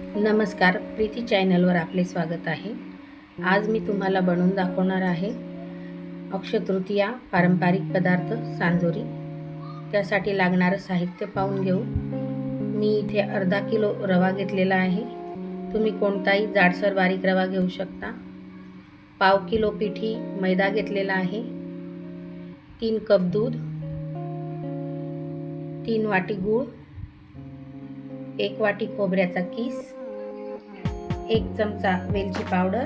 नमस्कार, प्रीती चॅनलवर आपले स्वागत आहे। आज मी तुम्हाला बनवून दाखवणार आहे अक्षय तृतीया पारंपरिक पदार्थ सांजोरी। त्यासाठी लागणारं साहित्य पाहून घेऊ। मी इथे अर्धा किलो रवा घेतलेला आहे। तुम्ही कोणताही जाडसर बारीक रवा घेऊ शकता। पाव किलो पिठी मैदा घेतलेला आहे। 3 कप दूध, 3 वाटी गूळ, 1 वाटी खोबऱ्याचा कीस, 1 चमचा वेलची पावडर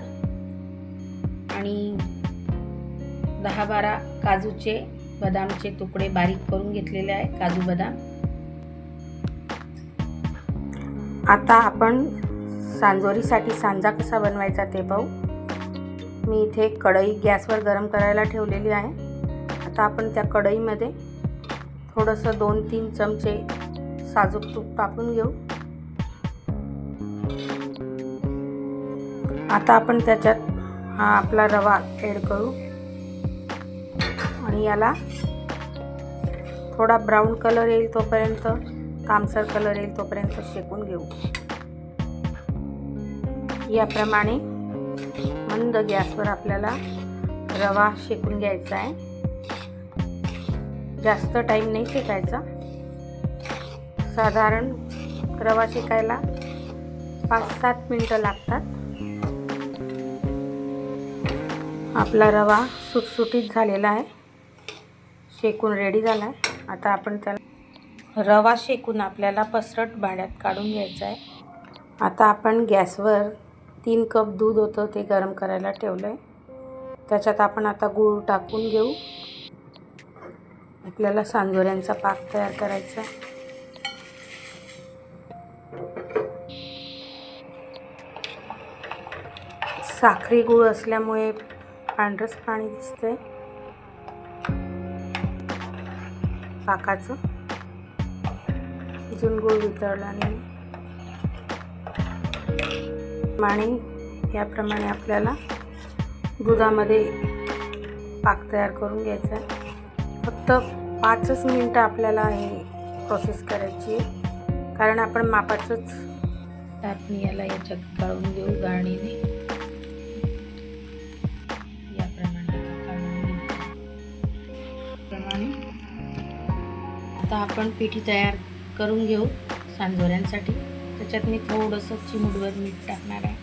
आणि 10-12 काजूचे बदामचे तुकडे बारीक करून घेतलेले आहे। काजू बदाम। आता आपण सांजोरीसाठी सांजा कसा बनवायचा ते पाहू। मी इथे कढई गॅसवर गरम करायला ठेवलेली आहे। आता आपण त्या कढईमध्ये थोडंसं 2-3 चमचे साजूक तूप टाकून घेऊ। आता आपण त्याच्यात हा आपला रवा ॲड करू आणि याला थोडा ब्राऊन कलर येईल तोपर्यंत, तांबसर कलर येईल तोपर्यंत शेकून घेऊ। याप्रमाणे मंद गॅसवर आपल्याला रवा शेकून घ्यायचा आहे। जास्त टाइम नाही शेकायचा। साधारण रवा शेकायला 5-7 मिनिटं लागतात। आपला रवा सुटसुटीत झालेला आहे, शेकून रेडी झाला आहे। आता आपण त्याला रवा शेकून आपल्याला पसरट भांड्यात काढून घ्यायचा आहे। आता आपण गॅसवर 3 कप दूध होतं ते गरम करायला ठेवलं आहे। त्याच्यात आपण आता गूळ टाकून घेऊ। आपल्याला सांजोऱ्यांचा पाक तयार करायचा आहे। साखरी गूळ असल्यामुळे पांढरस पाणी दिसतंय पाकाचं। अजून गूळ वितळल्याने याप्रमाणे आपल्याला दुधामध्ये पाक तयार करून घ्यायचा आहे। फक्त 5 मिनिटं आपल्याला हे प्रोसेस करायची आहे, कारण आपण मापाचंच आपण याला याच्यात गाळून घेऊ गाळणीने। आता आपण पिठी तयार करून घेऊ सांजोऱ्यांसाठी। त्याच्यात मी थोडंसं चिमूटभर मीठ टाकणार आहे।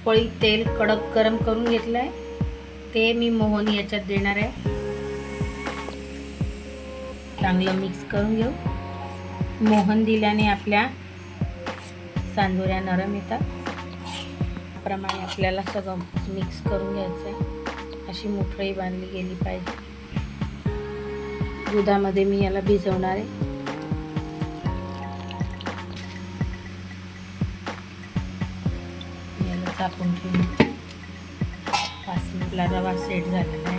पळीत तेल कडक गरम करून घेतलं आहे, ते मी मोहन याच्यात देणार आहे। चांगलं मिक्स करून घेऊ। मोहन दिल्याने आपल्या सांजोऱ्या नरम येतात। त्याप्रमाणे आपल्याला सगळं मिक्स करून घ्यायचं आहे। अशी मुठळी बांधली गेली पाहिजे। दुधामध्ये मी याला भिजवणार आहे। याला झाकून ठेवून 5 मिनिटला रवा सेट झालेला आहे।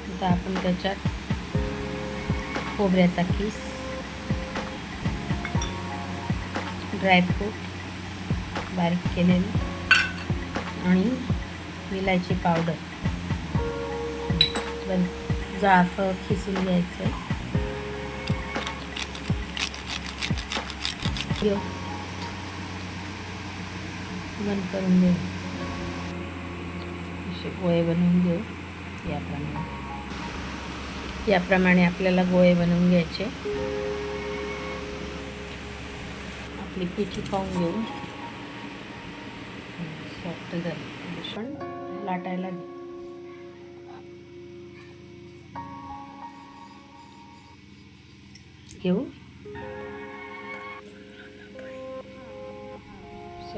आता आपण त्याच्यात खोबऱ्याचा कीस, ड्रायफ्रूट बारीक केलेले आणि विलायची पावडर, जायफळ खिसून घ्यायचं घेऊ, बंद करून घेऊ। असे गोळे बनवून घेऊ। याप्रमाणे आपल्याला गोळे बनवून घ्यायचे। आपली पिठी पाहून घेऊ, सॉफ्ट झाली। पण लाटायला घेऊ।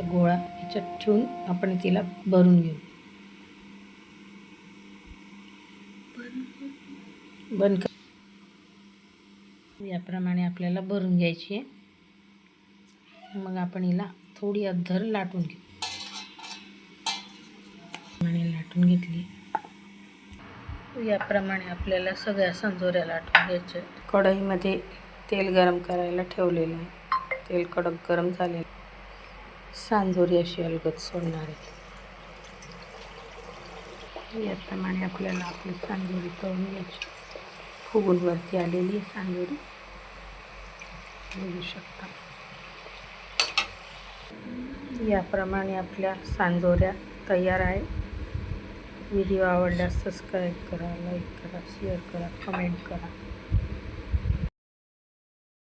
गोळा याच्यात ठेवून आपण तिला भरून घेऊ। बंद कर। याप्रमाणे आपल्याला भरून घ्यायची आहे। मग आपण हिला थोडी अद्धर लाटून घेऊ। लाटून घेतली। याप्रमाणे आपल्याला सगळ्या सांजोऱ्या लाटून घ्यायच्या। कढईमध्ये तेल गरम करायला ठेवलेलं आहे। तेल कडक गरम झाले। सांजोरी अशी अलगद सोडणार आहे। याप्रमाणे आपल्याला आपली सांजोरी तळून घ्यायची। फुगून वरती आलेली सांजोरी बघू शकता। याप्रमाणे आपल्या सांजोऱ्या तयार आहे. व्हिडिओ आवडल्यास सबस्क्राईब करा, लाईक करा, शेअर करा, कमेंट करा.